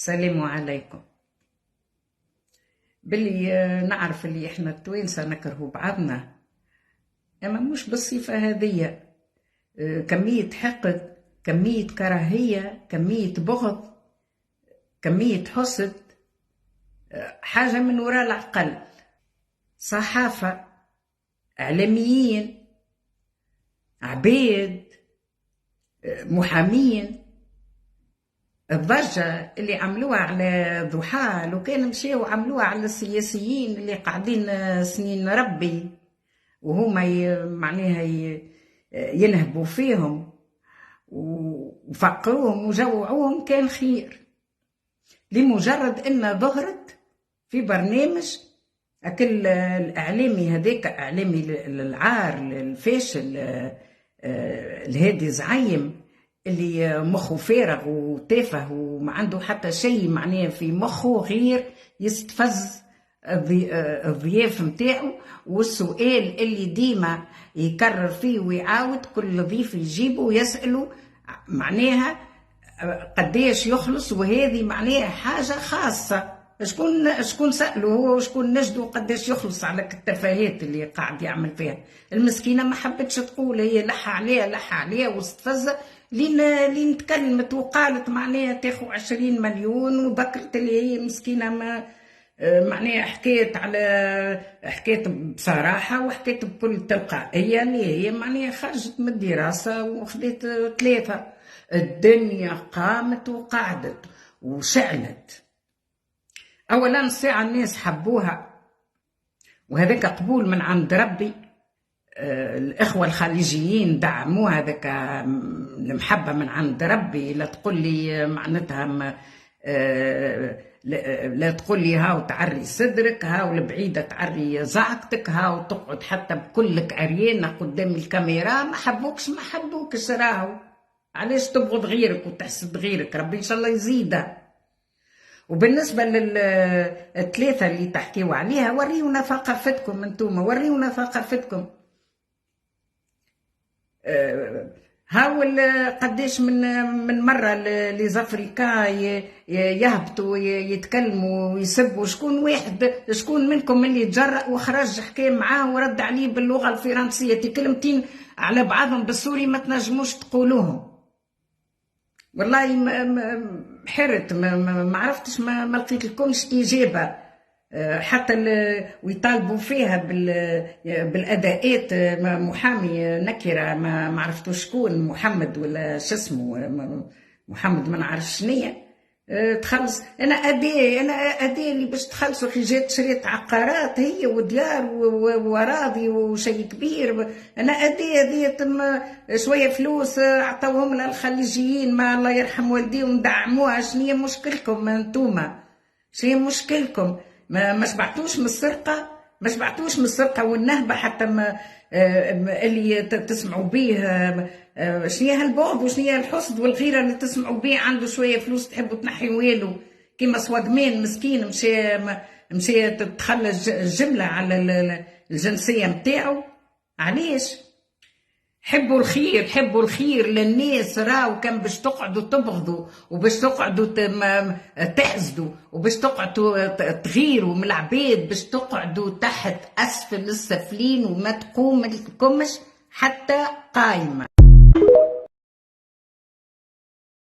السلام عليكم. باللي نعرف اللي احنا التوانسة نكرهوا بعضنا، اما مش بالصفة هذية. كمية حقد، كمية كراهية، كمية بغض، كمية حسد، حاجة من وراء العقل. صحافة، اعلاميين، عبيد، محامين، الضجة اللي عملوها على ضحى لو كان مشاو عملوها على السياسيين اللي قاعدين سنين ربي وهما معناها ينهبوا فيهم وفقروهم وجوعوهم كان خير. لمجرد ان ظهرت في برنامج اكل الاعلامي هذاك، اعلامي العار الفاشل الهادي زعيم اللي مخه فارغ وتافه وما عنده حتى شيء معناه في مخه غير يستفز الضياف متاعه. والسؤال اللي ديما يكرر فيه ويعاود كل ضيف يجيبه ويسأله معناها قديش يخلص، وهذه معناها حاجة خاصة. شكون سأله هو وشكون نجده قديش يخلص على التفاهات اللي قاعد يعمل فيها. المسكينة ما حبتش تقول، هي لح عليها واستفزة لين تكلمت وقالت معناها تاخو 20 مليون وذكرت اللي هي مسكينة ما معناها حكيت بصراحة وحكيت بكل تلقائية اللي هي معناها خرجت من الدراسة وخديت 3. الدنيا قامت وقعدت وشعلت. أولا ساعة الناس حبوها وهذاك قبول من عند ربي. الإخوة الخليجيين دعموها، هذاك المحبة من عند ربي. لا تقول لي معناتها لا تقول لي هاو تعري صدرك، هاو البعيدة تعري زعقتك، هاو تقعد حتى بكلك عريانة قدام الكاميرا. ما حبوكش راهو. علاش تبغض غيرك وتحسد غيرك؟ ربي إن شاء الله يزيدها. وبالنسبة لل3 اللي تحكيوا عليها، وريونا ثقافتكم انتوما، وريونا ثقافتكم. هاو قديش من مرة لي زافريكا يهبطوا يتكلموا ويسبوا. شكون منكم اللي تجرأ وخرج حكى معاه ورد عليه باللغة الفرنسية؟ كلمتين على بعضهم بالسوري ما تنجموش تقولوهم. والله حرت ما عرفتش، ما لقيت لكمش إجابة حتى ويطالبوا فيها بالأداءات. محامي نكرة ما عرفتوش شكون، محمد ولا شو اسمه، محمد ما نعرف شنية تخلص. أنا أداء اللي باش تخلصوا حاجات شريت عقارات هي وديار وراضي وشيء كبير. أنا أداء شوية فلوس عطوهم للخليجيين، ما الله يرحم والديهم دعموها. شنية مشكلكم انتوما؟ شنية مشكلكم؟ ما شبعتوش من السرقة والنهبة حتى ما اللي تسمعوا به. شنية هالبغض وشنية الحسد والغيرة اللي تسمعوا به؟ عنده شوية فلوس تحبوا تنحيوا له كيما صوادمان مسكين مشي تتخلى الجملة على الجنسية متاعه. علاش؟ حبوا الخير للناس. راو كان باش تقعدوا تبغضوا وباش تقعدوا تحسدوا وباش تقعدوا تغيروا من العباد، باش تقعدوا تحت أسفل السفلين وما تقوم لكمش حتى قايمة.